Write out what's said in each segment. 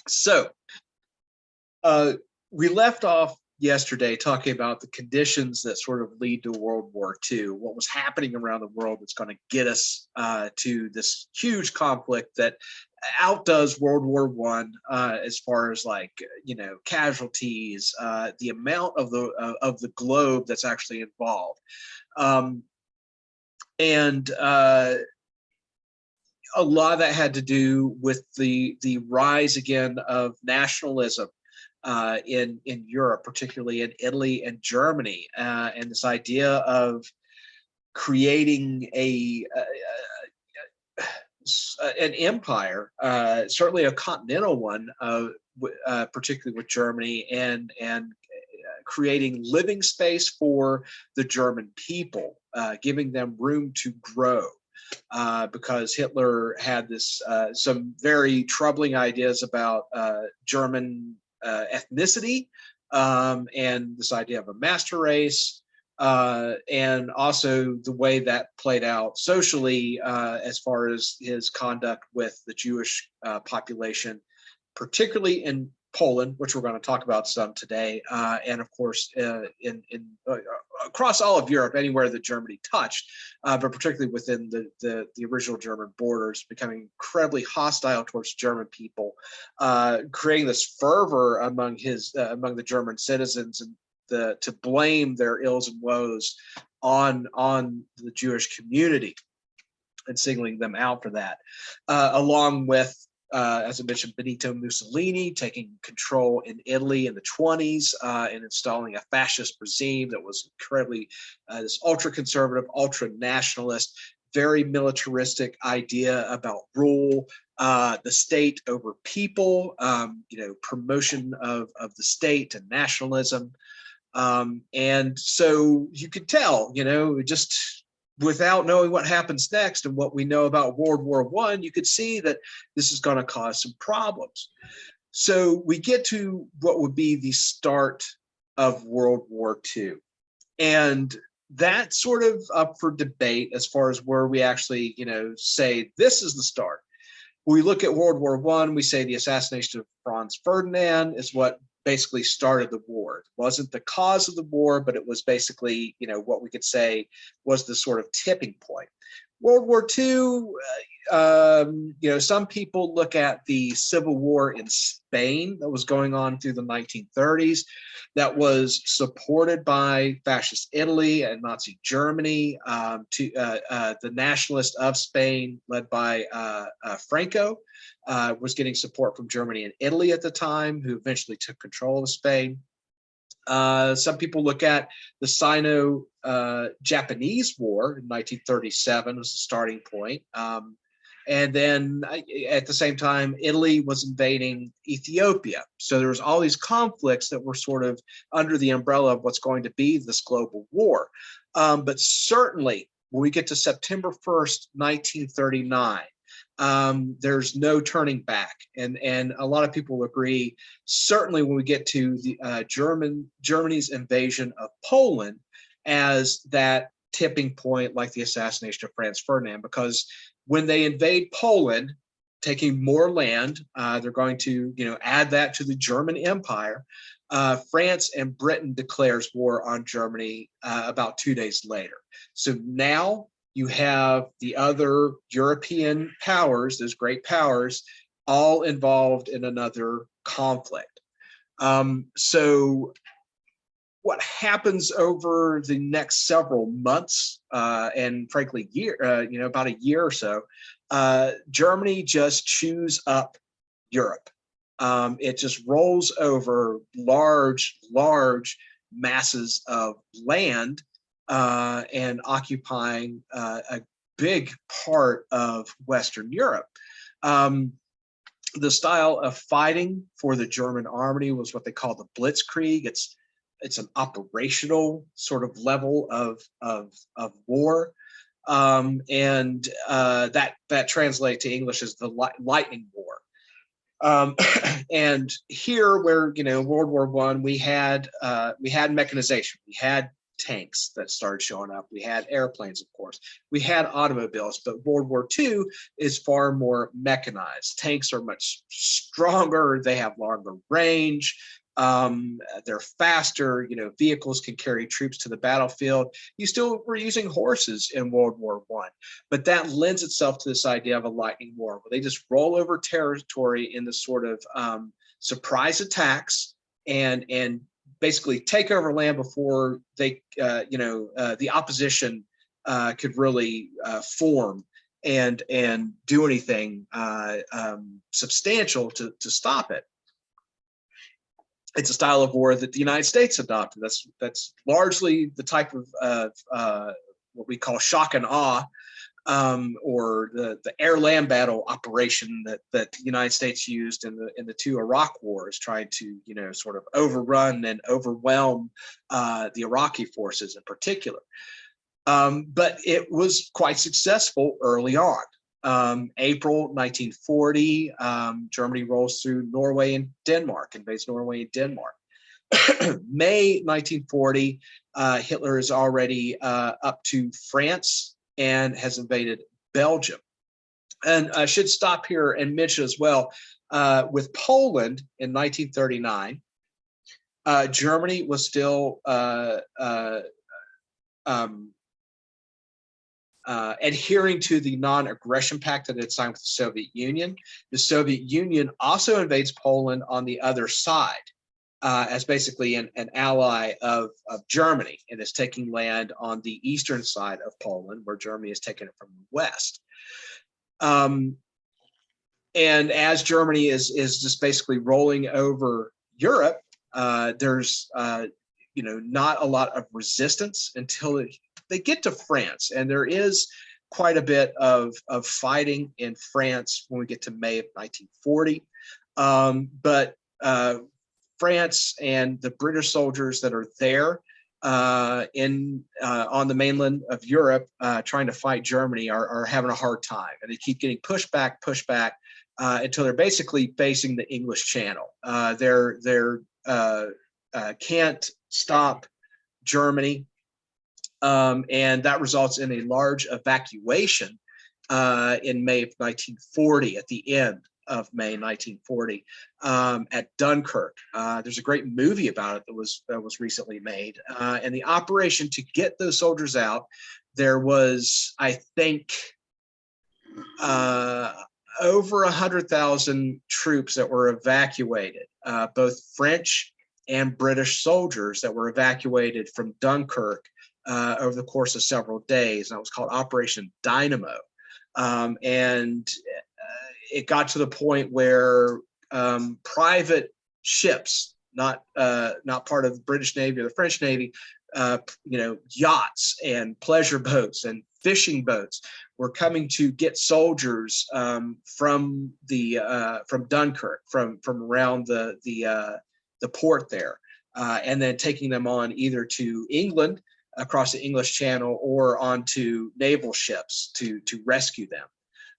So uh, we left off yesterday talking about the conditions that sort of lead to World War II, what was happening around the world that's going to get us to this huge conflict that outdoes World War One as far as casualties, the amount of the globe that's actually involved, um, and a lot of that had to do with the rise again of nationalism in Europe, particularly in Italy and Germany, and this idea of creating an empire, certainly a continental one, particularly with Germany, and creating living space for the German people, giving them room to grow. Because Hitler had this some very troubling ideas about German ethnicity, and this idea of a master race, and also the way that played out socially as far as his conduct with the Jewish population, particularly in Poland, which we're going to talk about some today, and of course in across all of Europe, anywhere that Germany touched, but particularly within the original German borders, becoming incredibly hostile towards German people, creating this fervor among the German citizens, and to blame their ills and woes on the Jewish community and singling them out for that, along with as I mentioned, Benito Mussolini taking control in Italy in the 1920s and installing a fascist regime that was incredibly this ultra-conservative, ultra-nationalist, very militaristic idea about rule, the state over people, promotion of the state and nationalism. And so you could tell, just without knowing what happens next and what we know about World War One, you could see that this is going to cause some problems. So we get to what would be the start of World War Two, and that's sort of up for debate as far as where we actually, say this is the start. When we look at World War One, we say the assassination of Franz Ferdinand is what basically started the war. It wasn't the cause of the war, but it was basically, what we could say was the sort of tipping point. World War II, some people look at the civil war in Spain that was going on through the 1930s, that was supported by fascist Italy and Nazi Germany, to the nationalists of Spain, led by Franco, was getting support from Germany and Italy at the time, who eventually took control of Spain. Some people look at the Sino-Japanese War in 1937 as the starting point. And then at the same time, Italy was invading Ethiopia. So there was all these conflicts that were sort of under the umbrella of what's going to be this global war. But certainly when we get to September 1st, 1939, there's no turning back. And a lot of people agree, certainly when we get to the Germany's invasion of Poland as that tipping point, like the assassination of Franz Ferdinand, because when they invade Poland, taking more land, they're going to, add that to the German Empire. France and Britain declares war on Germany about 2 days later. So now you have the other European powers, those great powers, all involved in another conflict. So what happens over the next several months, and frankly, about a year or so, Germany just chews up Europe. It just rolls over large masses of land, and occupying a big part of Western Europe. The style of fighting for the German army was what they call the Blitzkrieg. It's an operational sort of level of war, and that translates to English as the lightning war. And here, where World War One, we had mechanization, we had tanks that started showing up. We had airplanes, of course. We had automobiles, but World War II is far more mechanized. Tanks are much stronger. They have longer range. They're faster. Vehicles can carry troops to the battlefield. You still were using horses in World War I, but that lends itself to this idea of a lightning war, where they just roll over territory in the sort of surprise attacks and basically take over land before they, the opposition could really form and do anything substantial to stop it. It's a style of war that the United States adopted. That's largely the type of what we call shock and awe, or the air-land battle operation that the United States used in the two Iraq wars, trying to sort of overrun and overwhelm the Iraqi forces in particular. But it was quite successful early on. April 1940, Germany rolls through Norway and Denmark, invades Norway and Denmark. May 1940, Hitler is already up to France and has invaded Belgium. And I should stop here and mention as well, with Poland in 1939, Germany was still adhering to the non-aggression pact that it had signed with the Soviet Union. The Soviet Union also invades Poland on the other side, as basically an ally of Germany, and is taking land on the eastern side of Poland, where Germany is taking it from the west. And as Germany is just basically rolling over Europe, there's not a lot of resistance until they get to France, and there is quite a bit of fighting in France when we get to May of 1940. But France and the British soldiers that are there on the mainland of Europe trying to fight Germany are having a hard time, and they keep getting pushed back until they're basically facing the English Channel. They're can't stop Germany, and that results in a large evacuation in May of 1940, at the end of May 1940, at Dunkirk. There's a great movie about it that was recently made, and the operation to get those soldiers out, there was, I think, over 100,000 troops that were evacuated, both French and British soldiers that were evacuated from Dunkirk over the course of several days. And that was called Operation Dynamo. And it got to the point where private ships, not part of the British Navy or the French Navy, yachts and pleasure boats and fishing boats were coming to get soldiers from Dunkirk, from around the port there, and then taking them on either to England across the English Channel or onto naval ships to rescue them.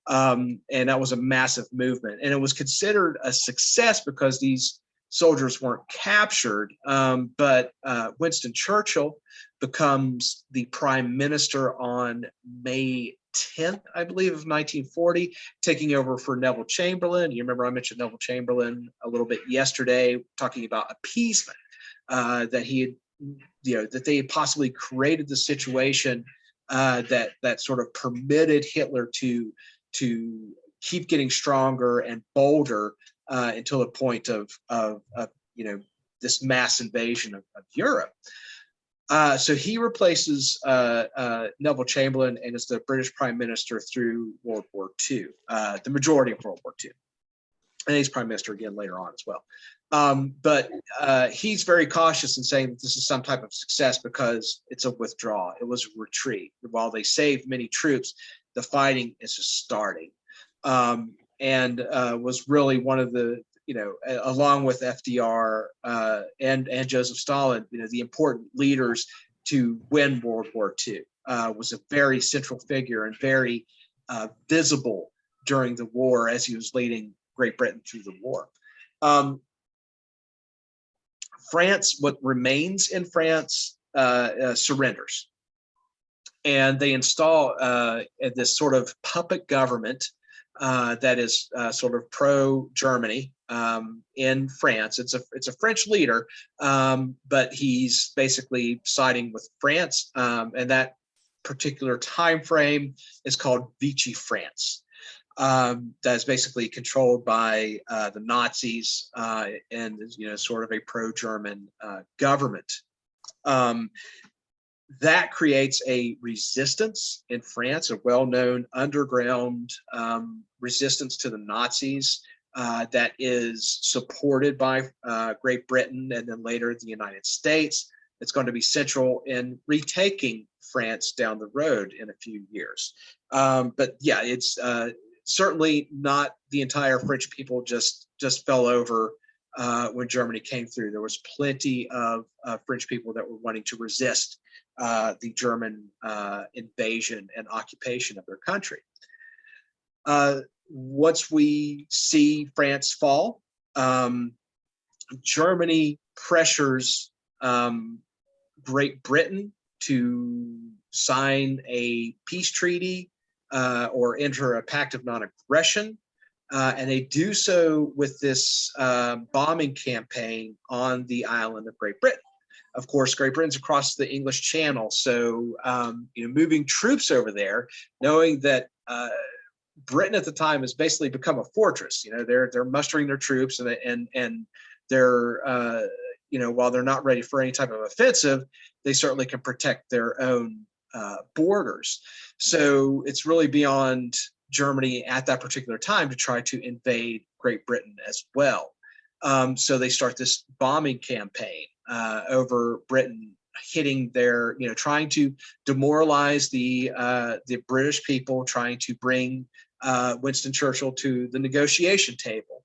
And that was a massive movement, and it was considered a success because these soldiers weren't captured. But Winston Churchill becomes the prime minister on May 10th, I believe, of 1940, taking over for Neville Chamberlain. You remember I mentioned Neville Chamberlain a little bit yesterday, talking about appeasement, that he had, that they had possibly created the situation that sort of permitted Hitler to keep getting stronger and bolder until the point of this mass invasion of Europe. So he replaces Neville Chamberlain and is the British Prime Minister through World War II, the majority of World War II. And he's Prime Minister again later on as well. But he's very cautious in saying that this is some type of success because it's a withdrawal. It was a retreat. While they saved many troops, the fighting is just starting. And was really one of the, along with FDR and Joseph Stalin, the important leaders to win World War II, was a very central figure and very visible during the war as he was leading Great Britain through the war. France, what remains in France surrenders. And they install this sort of puppet government that is sort of pro-Germany in France. It's a French leader, but he's basically siding with France, and that particular time frame is called Vichy France. That is basically controlled by the Nazis and sort of a pro-German government. That creates a resistance in France, a well-known underground resistance to the Nazis that is supported by Great Britain and then later the United States. It's going to be central in retaking France down the road in a few years. But yeah, it's certainly not the entire French people just fell over when Germany came through. There was plenty of French people that were wanting to resist the German invasion and occupation of their country. Once we see France fall, Germany pressures Great Britain to sign a peace treaty or enter a pact of non-aggression. And they do so with this bombing campaign on the island of Great Britain. Of course, Great Britain's across the English Channel, so moving troops over there, knowing that Britain at the time has basically become a fortress. They're mustering their troops, and they're while they're not ready for any type of offensive, they certainly can protect their own borders. So it's really beyond Germany at that particular time to try to invade Great Britain as well. So they start this bombing campaign over Britain, hitting their, trying to demoralize the British people, trying to bring Winston Churchill to the negotiation table.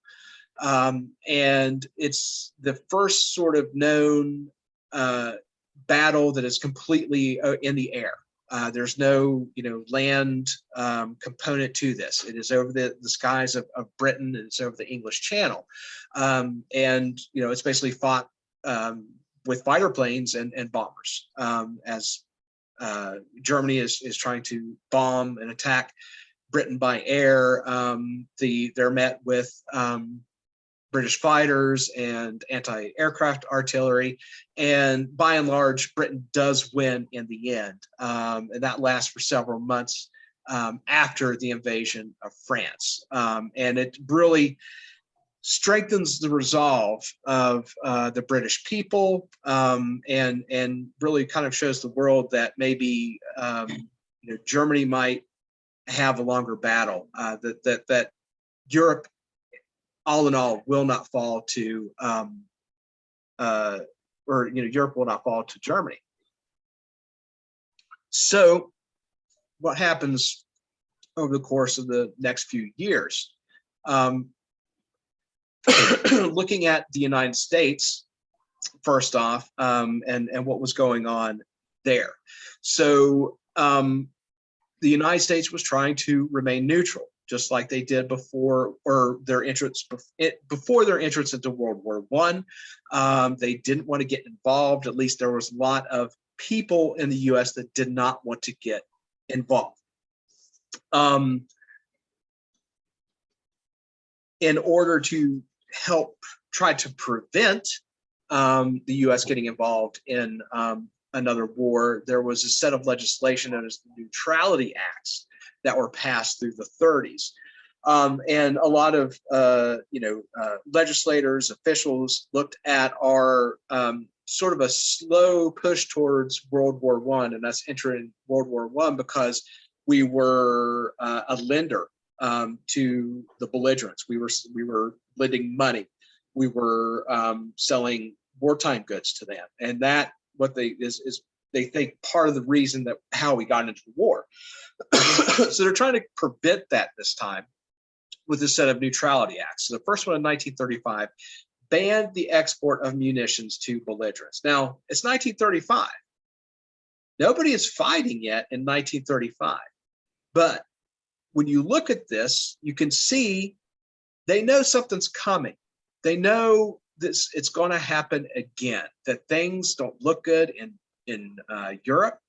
And it's the first sort of known battle that is completely in the air. There's no, land component to this. It is over the skies of Britain, and it's over the English Channel. And, it's basically fought with fighter planes and bombers as Germany is trying to bomb and attack Britain by air. They're met with British fighters and anti-aircraft artillery, and by and large, Britain does win in the end, and that lasts for several months after the invasion of France, and it really strengthens the resolve of the British people, and really kind of shows the world that maybe Germany might have a longer battle, that Europe, all in all, will not fall to, Europe will not fall to Germany. So what happens over the course of the next few years? Looking at the United States, first off, and what was going on there. So the United States was trying to remain neutral, just like they did before their entrance into World War I. They didn't want to get involved. At least there was a lot of people in the U.S. that did not want to get involved. In order to help try to prevent the U.S. getting involved in another war, there was a set of legislation known as the Neutrality Acts that were passed through the 30s. And a lot of legislators, officials looked at our sort of a slow push towards World War I, and us entering World War I because we were a lender to the belligerents. We were lending money. We were selling wartime goods to them, and that what they think part of the reason that how we got into the war. So they're trying to prevent that this time with a set of neutrality acts. So the first one in 1935 banned the export of munitions to belligerents. Now, it's 1935. Nobody is fighting yet in 1935. But when you look at this, you can see they know something's coming. They know this, it's going to happen again, that things don't look good in Europe.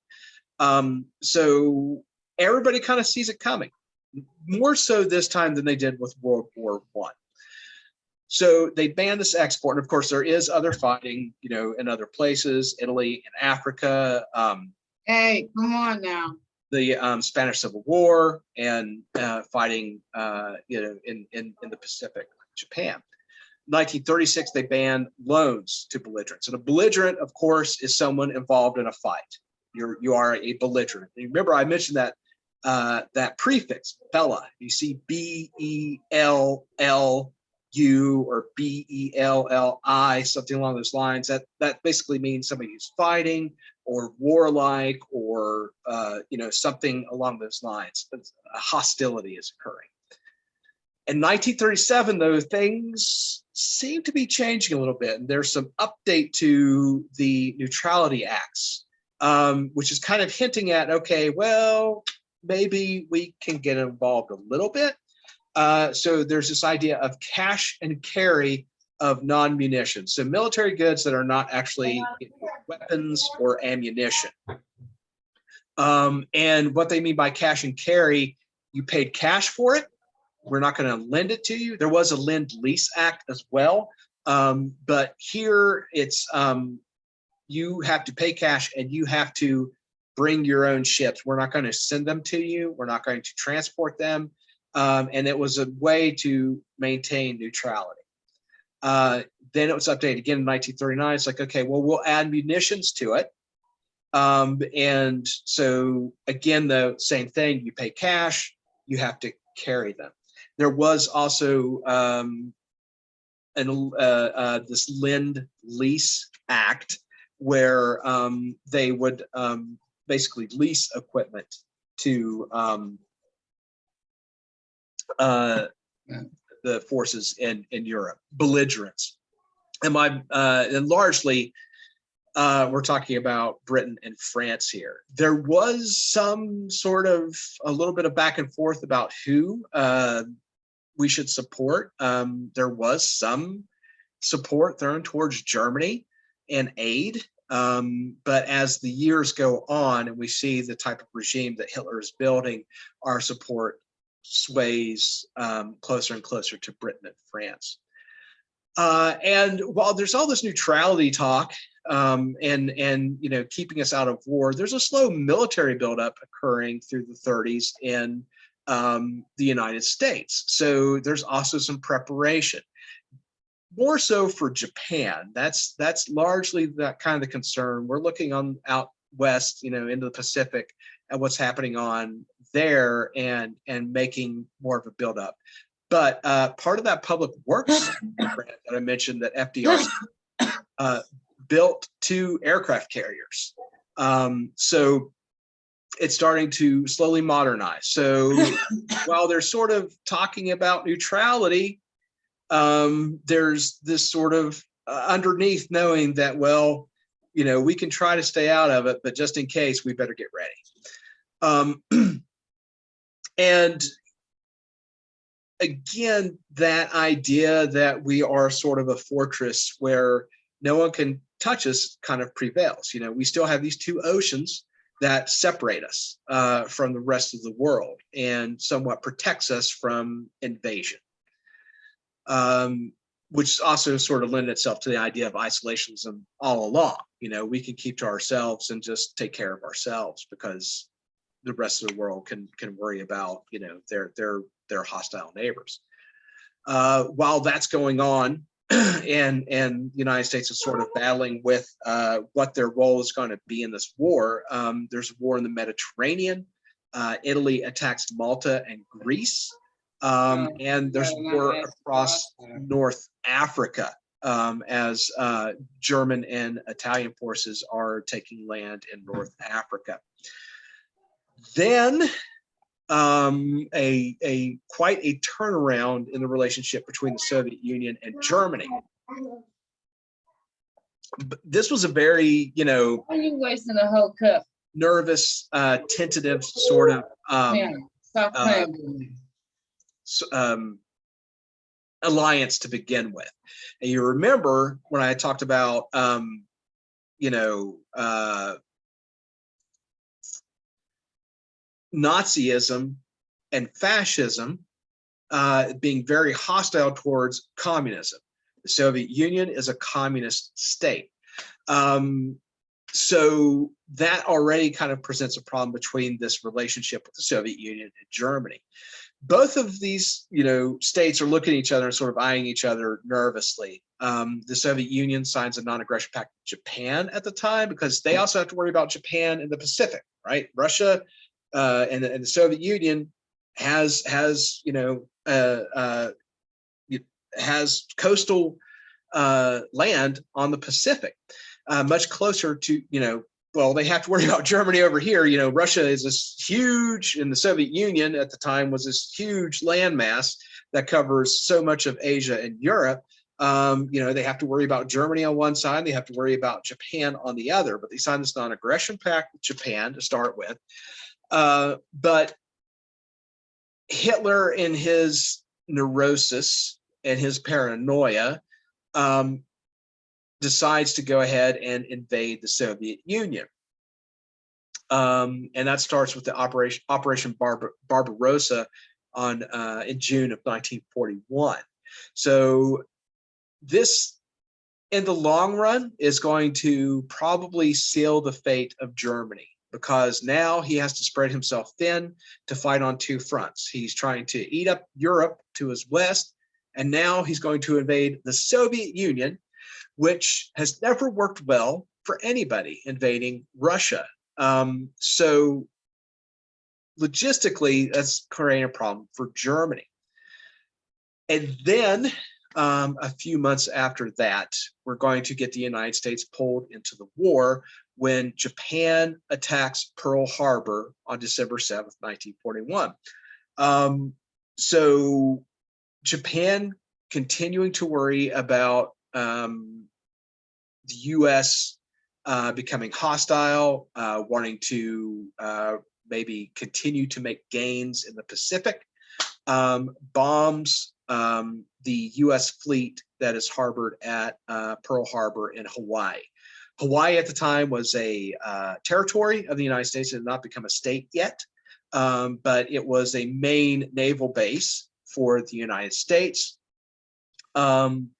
So everybody kind of sees it coming, more so this time than they did with World War I. So they banned this export, and of course there is other fighting, in other places, Italy and Africa. Hey, come on now. The Spanish Civil War and fighting, in the Pacific, Japan. 1936, they banned loans to belligerents, and a belligerent, of course, is someone involved in a fight. You are a belligerent. And remember, I mentioned that that prefix, bella. You see BELLU or BELLI, something along those lines. That basically means somebody who's fighting or warlike, or something along those lines. A hostility is occurring. In 1937, though, things seem to be changing a little bit, and there's some update to the Neutrality Acts, which is kind of hinting at, okay, well, maybe we can get involved a little bit. So there's this idea of cash and carry of non-munitions, so military goods that are not actually weapons or ammunition. And what they mean by cash and carry, you paid cash for it. We're not going to lend it to you. There was a Lend-Lease Act as well, but here it's you have to pay cash and you have to bring your own ships. We're not going to send them to you. We're not going to transport them. And it was a way to maintain neutrality. Then it was updated again in 1939. It's like, okay, well, we'll add munitions to it. And so again, the same thing, you pay cash, you have to carry them. There was also this Lend-Lease Act where they would basically lease equipment to the forces in Europe, belligerents. And largely, we're talking about Britain and France here. There was some sort of a little bit of back and forth about who we should support. There was some support thrown towards Germany and aid. But as the years go on and we see the type of regime that Hitler is building, our support sways closer and closer to Britain and France. And while there's all this neutrality talk and keeping us out of war, there's a slow military buildup occurring through the 30s in the United States. So there's also some preparation. More so for Japan. That's largely that kind of the concern. We're looking on out west, into the Pacific at what's happening on there and making more of a buildup. But part of that public works grant that I mentioned that FDR built 2 aircraft carriers. So it's starting to slowly modernize. So while they're sort of talking about neutrality, there's this sort of underneath knowing that, well, we can try to stay out of it, but just in case, we better get ready. And again, that idea that we are sort of a fortress where no one can touch us kind of prevails. We still have these 2 oceans that separate us from the rest of the world and somewhat protects us from invasion. Which also sort of lend itself to the idea of isolationism all along. We can keep to ourselves and just take care of ourselves because the rest of the world can worry about their hostile neighbors. While that's going on, and the United States is sort of battling with what their role is going to be in this war. There's a war in the Mediterranean. Italy attacks Malta and Greece. And there's war across North Africa as German and Italian forces are taking land in North Africa. Then quite a turnaround in the relationship between the Soviet Union and Germany. But this was a very, Why are you wasting the whole cup? nervous, tentative sort of Stop playing with me. Alliance to begin with. And you remember when I talked about Nazism and fascism being very hostile towards communism. The Soviet Union is a communist state. So that already kind of presents a problem between this relationship with the Soviet Union and Germany. Both of these, states are looking at each other and sort of eyeing each other nervously. The Soviet Union signs a non-aggression pact with Japan at the time because they also have to worry about Japan in the Pacific, right? Russia and the Soviet Union has coastal land on the Pacific, much closer to, well, they have to worry about Germany over here. Russia is this huge, and the Soviet Union at the time was this huge landmass that covers so much of Asia and Europe. They have to worry about Germany on one side, they have to worry about Japan on the other, but they signed this non-aggression pact with Japan to start with. But Hitler, in his neurosis and his paranoia, decides to go ahead and invade the Soviet Union. And that starts with the Operation Barbarossa in June of 1941. So this, in the long run, is going to probably seal the fate of Germany, because now he has to spread himself thin to fight on two fronts. He's trying to eat up Europe to his west, and now he's going to invade the Soviet Union, which has never worked well for anybody invading Russia. So logistically, that's creating a problem for Germany. And then a few months after that, we're going to get the United States pulled into the war when Japan attacks Pearl Harbor on December 7th, 1941. So Japan continuing to worry about the U.S. Becoming hostile, wanting to maybe continue to make gains in the Pacific, bombs the U.S. fleet that is harbored at Pearl Harbor in Hawaii. Hawaii at the time was a territory of the United States. It had not become a state yet, but it was a main naval base for the United States. And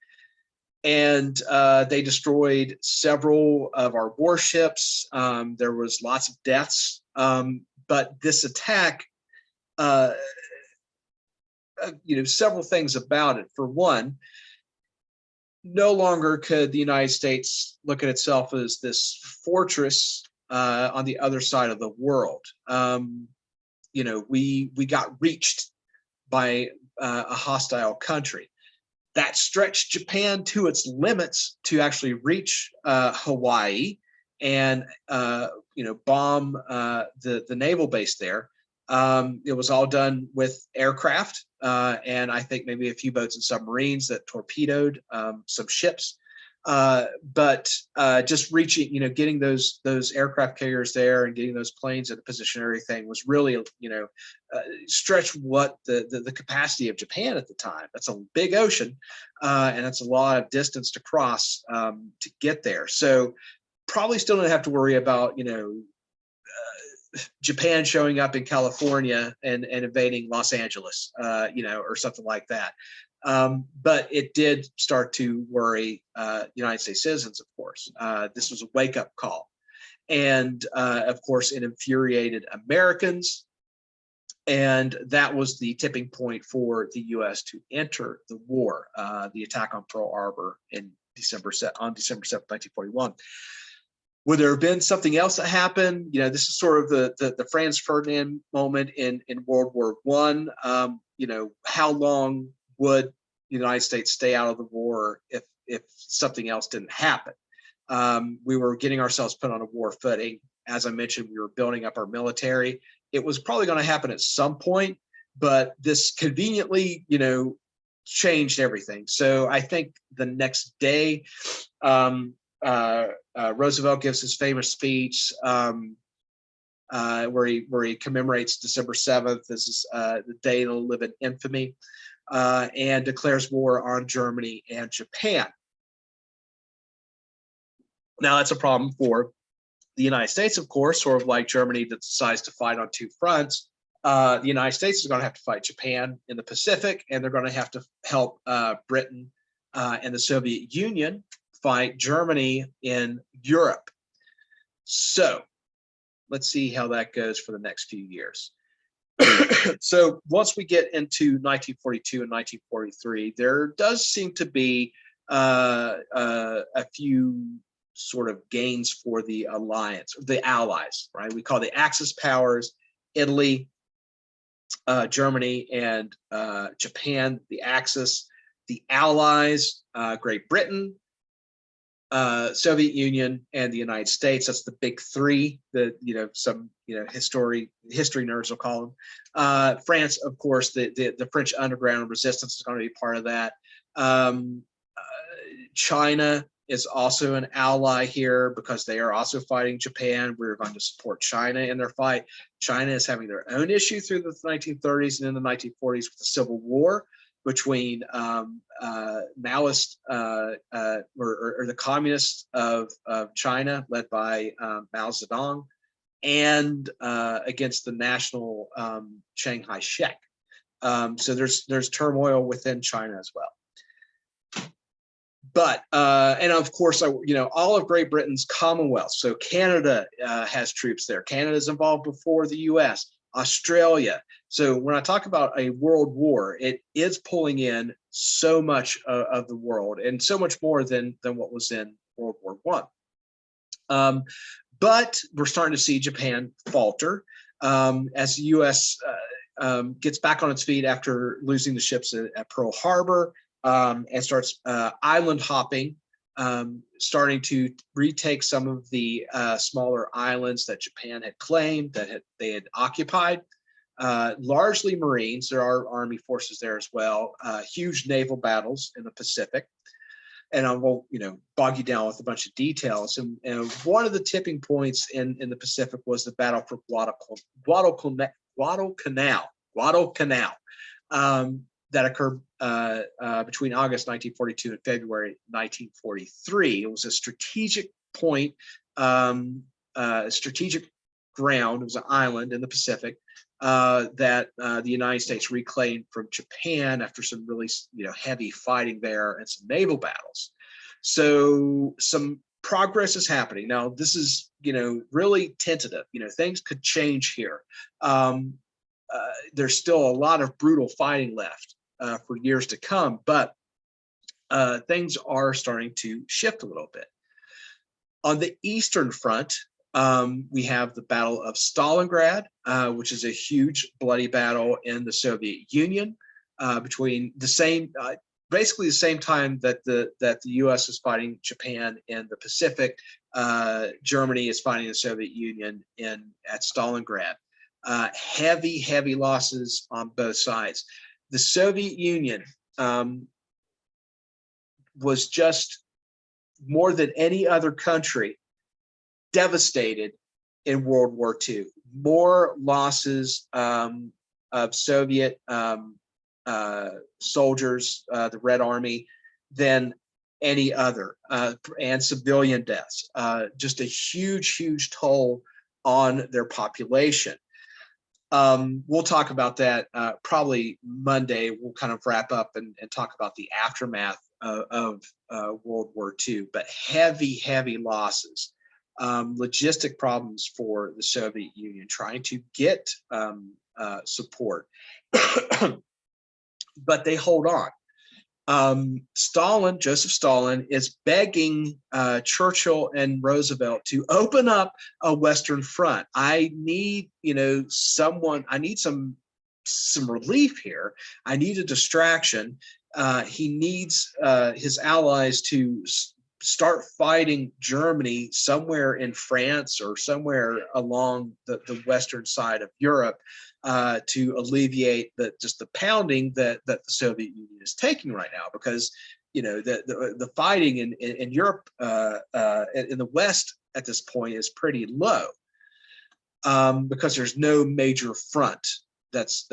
they destroyed several of our warships. There was lots of deaths, but this attack, several things about it. For one, no longer could the United States look at itself as this fortress on the other side of the world. We got reached by a hostile country. That stretched Japan to its limits to actually reach Hawaii and bomb the naval base there. It was all done with aircraft and I think maybe a few boats and submarines that torpedoed some ships. But just reaching, getting those aircraft carriers there and getting those planes into position and everything was really, stretched what the capacity of Japan at the time. That's a big ocean, and that's a lot of distance to cross to get there. So probably still don't have to worry about, Japan showing up in California and invading Los Angeles, or something like that. But it did start to worry United States citizens, of course. This was a wake-up call. And of course, it infuriated Americans. And that was the tipping point for the U.S. to enter the war, the attack on Pearl Harbor on December 7th, 1941. Would there have been something else that happened? This is sort of the Franz Ferdinand moment in World War I. How long would the United States stay out of the war if something else didn't happen? We were getting ourselves put on a war footing. As I mentioned, we were building up our military. It was probably going to happen at some point, but this conveniently, changed everything. So I think the next day, Roosevelt gives his famous speech where he commemorates December 7th. This is the day that'll live in infamy, and declares war on Germany and Japan. Now that's a problem for The United States, of course, sort of like Germany that decides to fight on two fronts, the United States is going to have to fight Japan in the Pacific, and they're going to have to help Britain and the Soviet Union fight Germany in Europe. So let's see how that goes for the next few years. So once we get into 1942 and 1943, there does seem to be a few sort of gains for the alliance, the allies, right? We call the Axis powers, Italy, Germany, and Japan, the Axis. The allies, Great Britain, Soviet Union, and the United States. That's the big three that, some, history nerds will call them. France, of course, the French underground resistance is going to be part of that. China is also an ally here because they are also fighting Japan. We're going to support China in their fight. China is having their own issue through the 1930s and in the 1940s with the Civil War between Maoist or the communists of China, led by Mao Zedong, and against the national Chiang Kai-shek. So there's turmoil within China as well. But and of course, all of Great Britain's Commonwealth. So Canada has troops there. Canada's involved before the U.S. Australia. So when I talk about a world war, it is pulling in so much of the world, and so much more than what was in World War I. But we're starting to see Japan falter as the U.S. Gets back on its feet after losing the ships at Pearl Harbor. And starts island hopping, starting to retake some of the smaller islands that Japan had claimed, that they had occupied. Largely Marines, there are Army forces there as well. Huge naval battles in the Pacific. And I won't, bog you down with a bunch of details. And one of the tipping points in the Pacific was the battle for Guadalcanal. That occurred between August 1942 and February 1943. It was a strategic point, strategic ground. It was an island in the Pacific that the United States reclaimed from Japan after some really, heavy fighting there and some naval battles. So some progress is happening. Now, this is, really tentative. Things could change here. There's still a lot of brutal fighting left for years to come, but things are starting to shift a little bit. On the Eastern Front, we have the Battle of Stalingrad, which is a huge bloody battle in the Soviet Union between basically the same time that the U.S. is fighting Japan in the Pacific. Germany is fighting the Soviet Union at Stalingrad. Heavy losses on both sides. The Soviet Union was just, more than any other country, devastated in World War II. More losses of Soviet soldiers, the Red Army, than any other, and civilian deaths. Just a huge toll on their population. We'll talk about that probably Monday. We'll kind of wrap up and talk about the aftermath of World War II, but heavy losses, logistic problems for the Soviet Union trying to get support, but they hold on. Joseph Stalin is begging Churchill and Roosevelt to open up a Western front. I need, I need some relief here. I need a distraction. He needs his allies to start fighting Germany somewhere in France or somewhere along the western side of Europe to alleviate just the pounding that the Soviet Union is taking right now, because the fighting in Europe in the West at this point is pretty low because there's no major front that's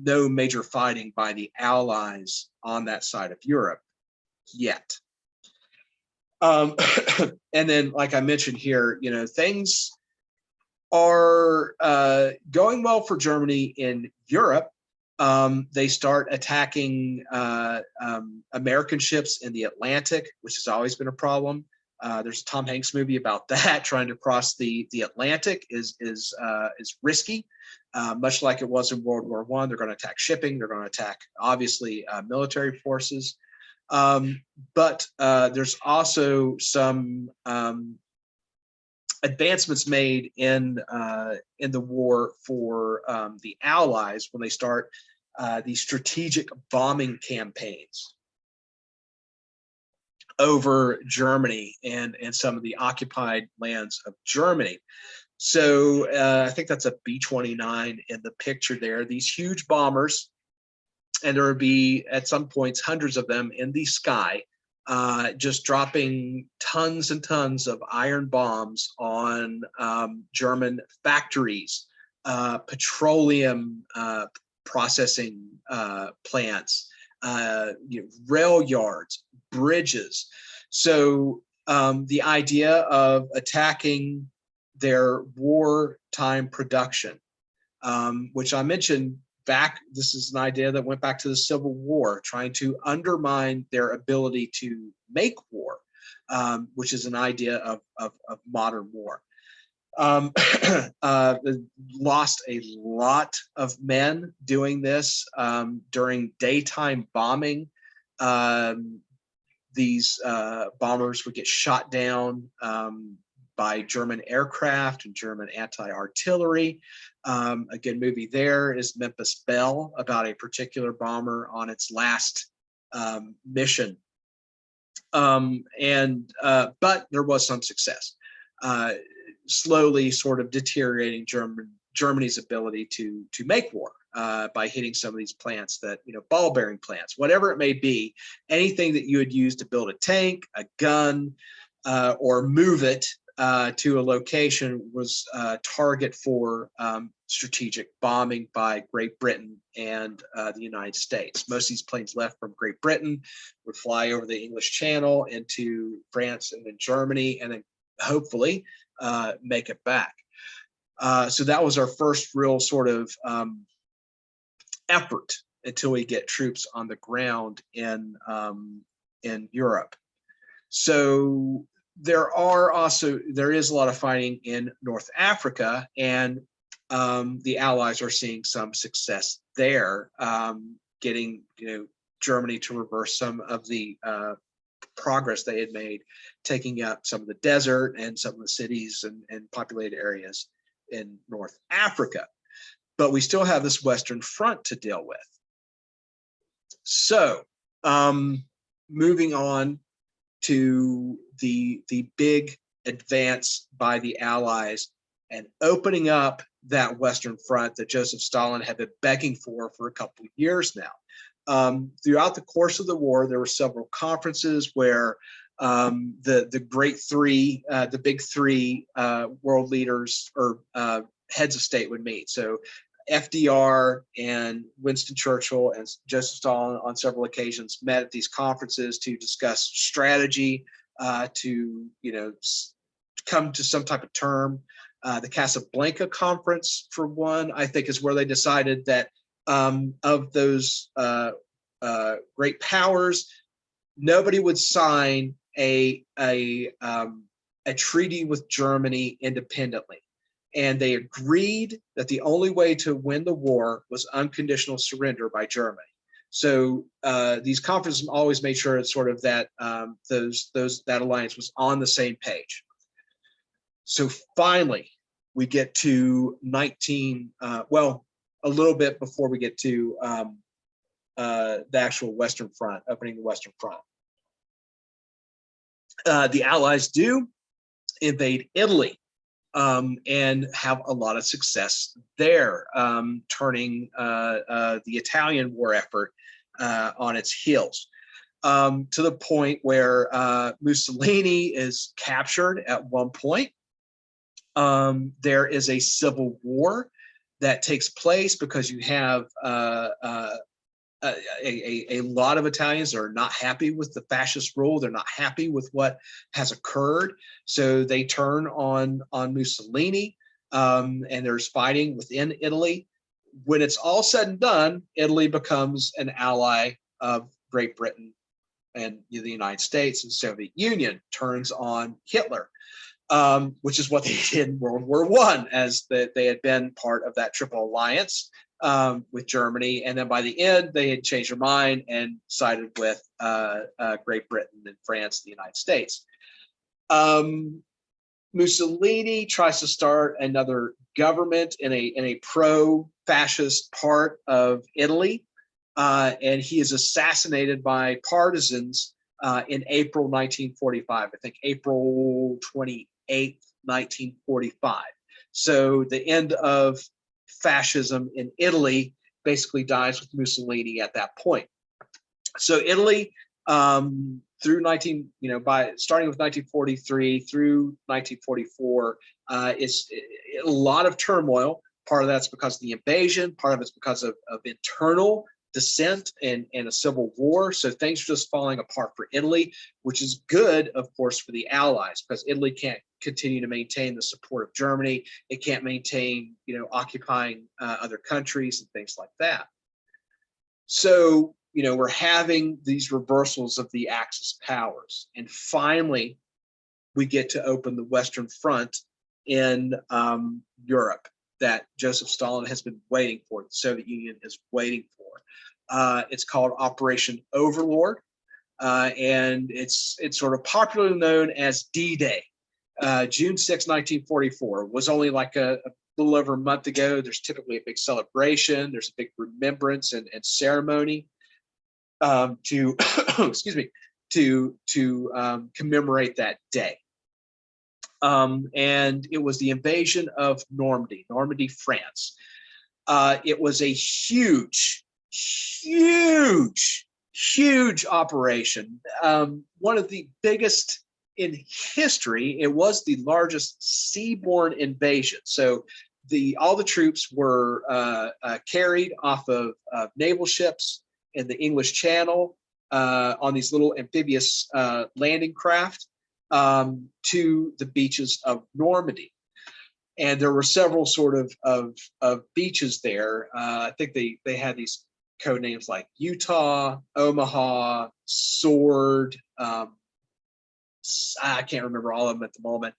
no major fighting by the Allies on that side of Europe yet. Um, and then, like I mentioned here, things are going well for Germany in Europe. They start attacking American ships in the Atlantic, which has always been a problem. There's a Tom Hanks movie about that. Trying to cross the Atlantic is risky, much like it was in World War I. They're going to attack shipping. They're going to attack, obviously, military forces. But there's also some advancements made in the war for the Allies when they start these strategic bombing campaigns over Germany and some of the occupied lands of Germany. So I think that's a B-29 in the picture there. These huge bombers, and there would be at some points hundreds of them in the sky, just dropping tons and tons of iron bombs on German factories, petroleum processing plants, rail yards, bridges. So the idea of attacking their wartime production, which I mentioned back, this is an idea that went back to the Civil War, trying to undermine their ability to make war, which is an idea of modern war. Lost a lot of men doing this during daytime bombing. These bombers would get shot down by German aircraft and German anti-artillery. A good movie there is Memphis Belle, about a particular bomber on its last mission. But there was some success, slowly sort of deteriorating Germany's ability to make war by hitting some of these plants that, ball bearing plants, whatever it may be, anything that you would use to build a tank, a gun, or move it to a location was a target for strategic bombing by Great Britain and the United States. Most of these planes left from Great Britain, would fly over the English Channel into France and then Germany, and then hopefully make it back. So that was our first real sort of effort until we get troops on the ground in Europe. So there is a lot of fighting in North Africa, and the Allies are seeing some success there, getting Germany to reverse some of the progress they had made, taking up some of the desert and some of the cities and populated areas in North Africa. But we still have this Western Front to deal with. So moving on to the big advance by the Allies and opening up that Western Front that Joseph Stalin had been begging for a couple of years now. Throughout the course of the war, there were several conferences where the great three, the big three world leaders or heads of state would meet. So FDR and Winston Churchill and Joseph Stalin on several occasions met at these conferences to discuss strategy, to come to some type of term. The Casablanca Conference, for one, I think is where they decided that of those great powers, nobody would sign a treaty with Germany independently. And they agreed that the only way to win the war was unconditional surrender by Germany. So these conferences always made sure it's sort of that that alliance was on the same page. So finally, we get to a little bit before we get to the actual Western Front, opening the Western Front. The Allies do invade Italy. And have a lot of success there, turning the Italian war effort on its heels, to the point where Mussolini is captured at one point. There is a civil war that takes place because you have a lot of Italians are not happy with the fascist rule. They're not happy with what has occurred. So they turn on Mussolini, and there's fighting within Italy. When it's all said and done, Italy becomes an ally of Great Britain and the United States, and Soviet Union turns on Hitler, which is what they did in World War I, as they had been part of that Triple Alliance with Germany. And then by the end, they had changed their mind and sided with Great Britain and France and the United States. Mussolini tries to start another government in a pro-fascist part of Italy, and he is assassinated by partisans in April 1945. I think April 28th, 1945. So the end of fascism in Italy basically dies with Mussolini at that point. So Italy, through starting with 1943 through 1944, is a lot of turmoil. Part of that's because of the invasion. Part of it's because of internal dissent and a civil war. So things are just falling apart for Italy, which is good, of course, for the Allies, because Italy can't continue to maintain the support of Germany. It can't maintain, occupying other countries and things like that. So, we're having these reversals of the Axis powers. And finally, we get to open the Western Front in Europe that Joseph Stalin has been waiting for, the Soviet Union is waiting for. It's called Operation Overlord, and it's sort of popularly known as D-Day. June 6, 1944 was only like a little over a month ago. There's typically a big celebration. There's a big remembrance and ceremony to excuse me, to commemorate that day. And it was the invasion of Normandy, France. It was a huge operation. One of the biggest in history. It was the largest seaborne invasion. So all the troops were carried off of naval ships in the English Channel on these little amphibious landing craft to the beaches of Normandy. And there were several sort of beaches there. I think they had these code names like Utah, Omaha, Sword. I can't remember all of them at the moment,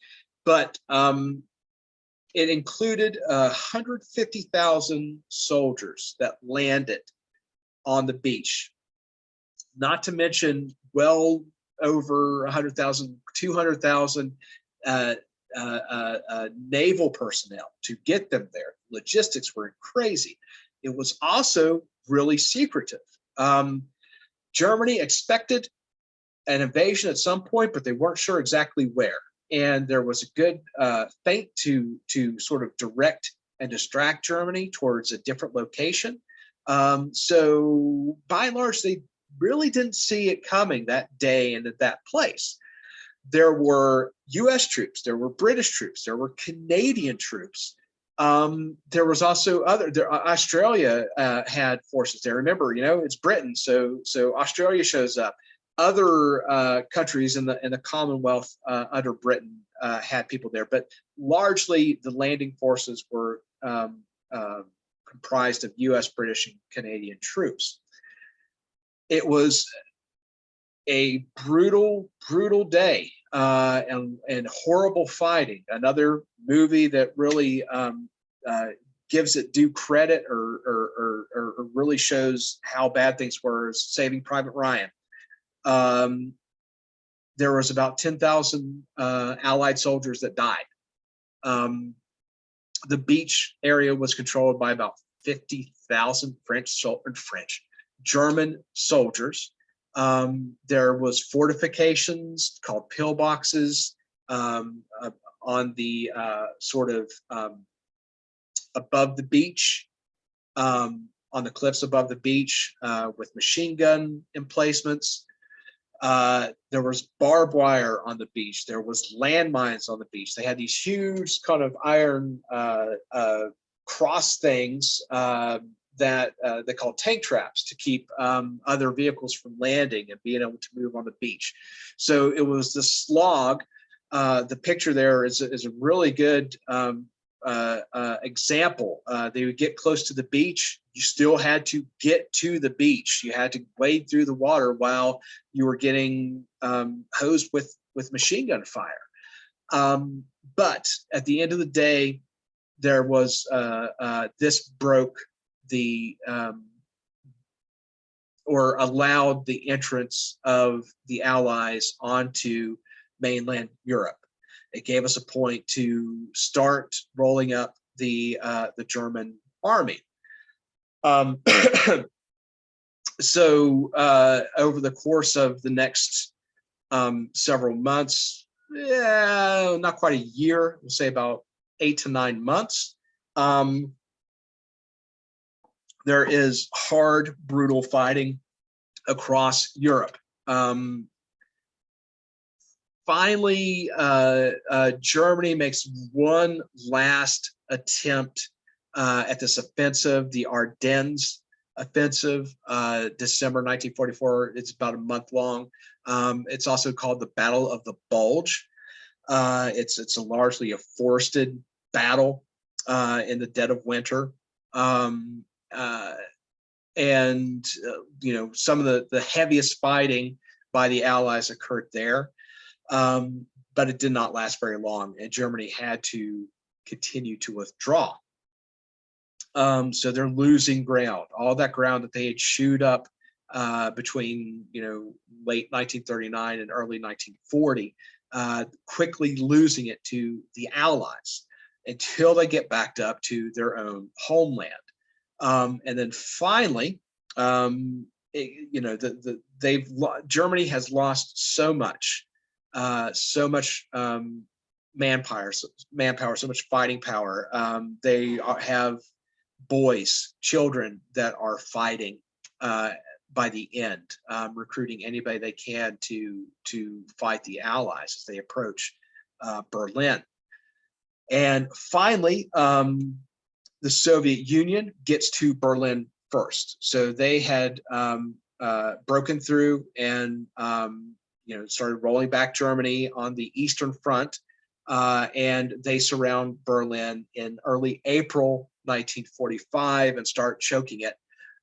but it included 150,000 soldiers that landed on the beach, not to mention well over 100,000, 200,000 naval personnel to get them there. Logistics were crazy. It was also really secretive. Germany expected an invasion at some point, but they weren't sure exactly where. And there was a good feint to sort of direct and distract Germany towards a different location. So by and large, they really didn't see it coming that day and at that place. There were US troops, there were British troops, there were Canadian troops. There was also Australia had forces there. Remember, it's Britain, so Australia shows up. Other countries in the Commonwealth under Britain had people there, but largely the landing forces were comprised of US, British, and Canadian troops. It was a brutal day and horrible fighting. Another movie that really gives it due credit or really shows how bad things were is Saving Private Ryan. There was about 10,000 Allied soldiers that died. The beach area was controlled by about 50,000 German soldiers. There was fortifications called pillboxes on the sort of above the beach, on the cliffs above the beach with machine gun emplacements. There was barbed wire on the beach. There was landmines on the beach. They had these huge kind of iron cross things that they call tank traps to keep other vehicles from landing and being able to move on the beach. So it was the slog. The picture there is a really good example. They would get close to the beach. You still had to get to the beach. You had to wade through the water while you were getting hosed with machine gun fire. But at the end of the day, there was this broke the or allowed the entrance of the Allies onto mainland Europe. It gave us a point to start rolling up the German army. So over the course of the next several months, not quite a year, we'll say about 8 to 9 months, there is hard, brutal fighting across Europe. Finally, Germany makes one last attempt at this offensive, the Ardennes offensive, December 1944. It's about a month long. It's also called the Battle of the Bulge. It's a largely a forested battle in the dead of winter. You know, some of the heaviest fighting by the Allies occurred there, but it did not last very long, and Germany had to continue to withdraw. So they're losing ground. All that ground that they had chewed up between, you know, late 1939 and early 1940, quickly losing it to the Allies until they get backed up to their own homeland. And then finally, you know, Germany has lost so much manpower, so much fighting power. They have boys, children that are fighting by the end, recruiting anybody they can to fight the Allies as they approach Berlin. And finally, the Soviet Union gets to Berlin first. So they had broken through and you know, started rolling back Germany on the Eastern Front, and they surround Berlin in early April 1945 and start choking it.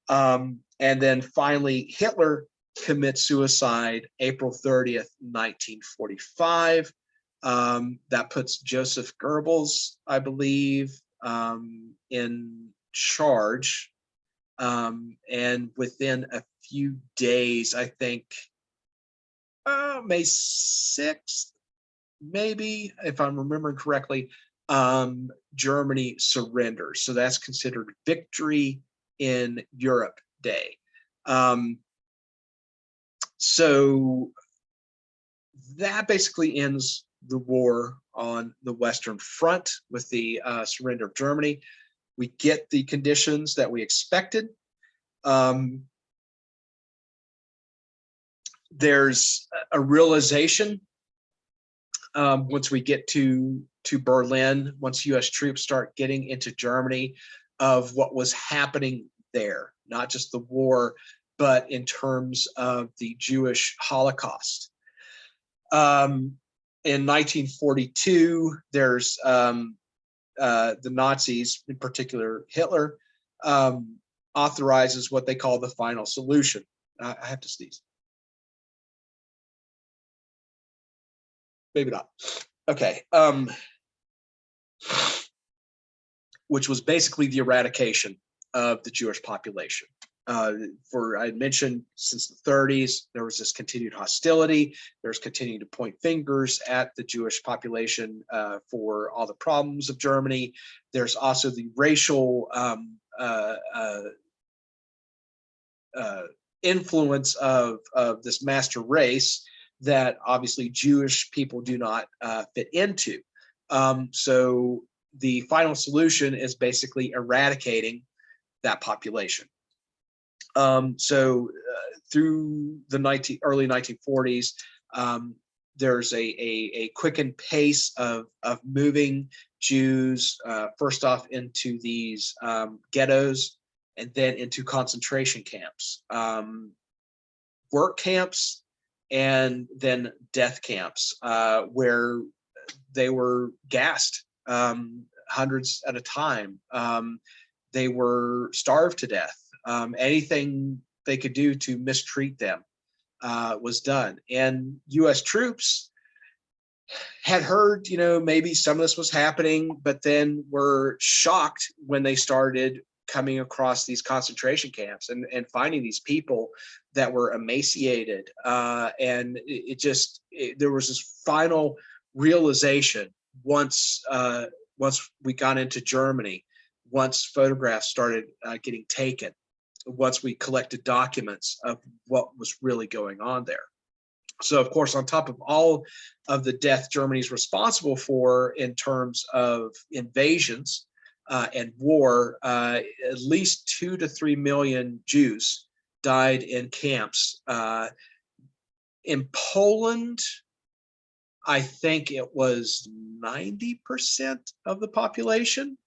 And then finally, Hitler commits suicide April 30th, 1945. That puts Joseph Goebbels, I believe, in charge. And within a few days, I think May 6th, maybe, if I'm remembering correctly, Germany surrenders. So that's considered Victory in Europe Day. So that basically ends the war on the Western Front with the surrender of Germany. We get the conditions that we expected. There's a realization once we get to Berlin, once US troops start getting into Germany, of what was happening there, not just the war, but in terms of the Jewish Holocaust. In 1942, there's the Nazis, in particular Hitler, authorizes what they call the final solution. I have to sneeze. Maybe not. Okay. Which was basically the eradication of the Jewish population. I mentioned since the 30s, there was this continued hostility. There's continuing to point fingers at the Jewish population for all the problems of Germany. There's also the racial influence of this master race that obviously Jewish people do not fit into. So the final solution is basically eradicating that population. Through the early 1940s, there's a quickened pace of moving Jews first off into these ghettos and then into concentration camps, work camps, and then death camps, where they were gassed, hundreds at a time. They were starved to death. Anything they could do to mistreat them was done. And U.S. troops had heard, maybe some of this was happening, but then were shocked when they started coming across these concentration camps and finding these people that were emaciated. And there was this final realization once we got into Germany, once photographs started getting taken, once we collected documents of what was really going on there. So, of course, on top of all of the death Germany's responsible for in terms of invasions and war, at least 2 to 3 million Jews died in camps. In Poland, I think it was 90% of the population.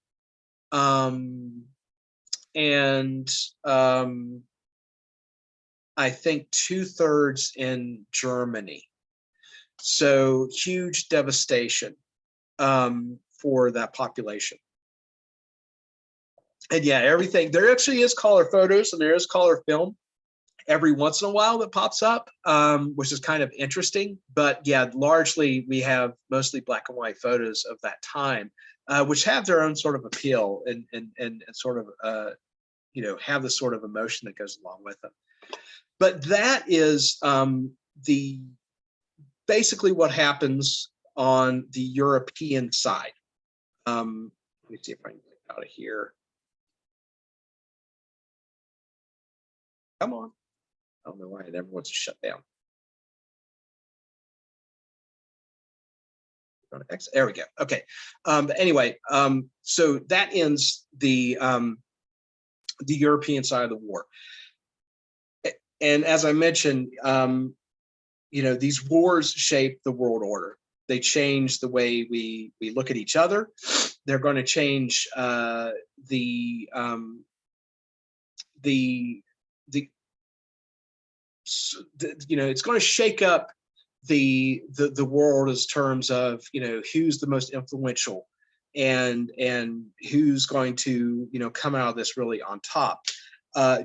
I think 2/3 in Germany. So huge devastation for that population. And yeah, everything, there actually is color photos and there is color film every once in a while that pops up, which is kind of interesting. But yeah, largely we have mostly black and white photos of that time, which have their own sort of appeal and sort of, have the sort of emotion that goes along with them. But that is basically what happens on the European side. Let me see if I can get out of here. Come on. I don't know why it ever wants to shut down. There we go. Okay. But anyway, so that ends the European side of the war. And as I mentioned, these wars shape the world order. They change the way we look at each other. They're going to change it's going to shake up the world as terms of who's the most influential and who's going to come out of this really on top.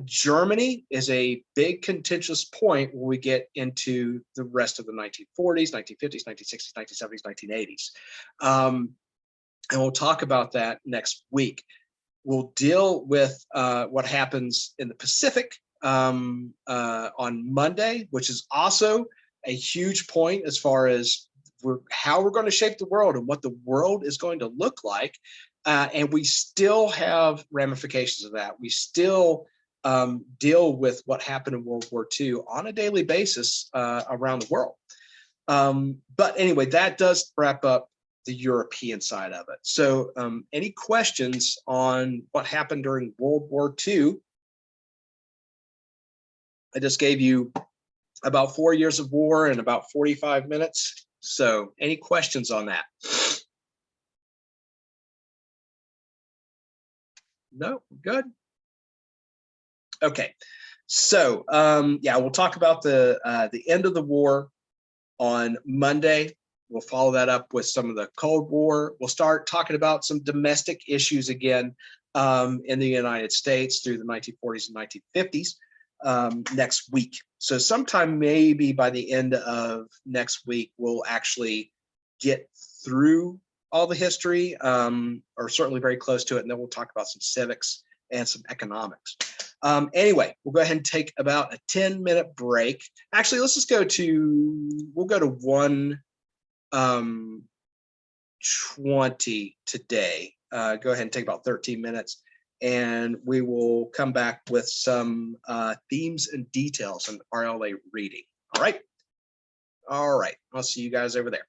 Germany is a big contentious point when we get into the rest of the 1940s, 1950s, 1960s, 1970s, 1980s. And we'll talk about that next week. We'll deal with what happens in the Pacific on Monday, which is also a huge point as far as how we're going to shape the world and what the world is going to look like. And we still have ramifications of that. We still deal with what happened in World War II on a daily basis around the world. But anyway, that does wrap up the European side of it. So any questions on what happened during World War II? I just gave you about 4 years of war in about 45 minutes. So any questions on that? No, good. Okay, so yeah, we'll talk about the end of the war on Monday. We'll follow that up with some of the Cold War. We'll start talking about some domestic issues again in the United States through the 1940s and 1950s next week. So sometime maybe by the end of next week, we'll actually get through all the history, or certainly very close to it, and then we'll talk about some civics and some economics. Anyway, we'll go ahead and take about a 10-minute break. Actually, let's just we'll go to 1:20 today. Go ahead and take about 13 minutes, and we will come back with some themes and details in RLA reading. All right. All right. I'll see you guys over there.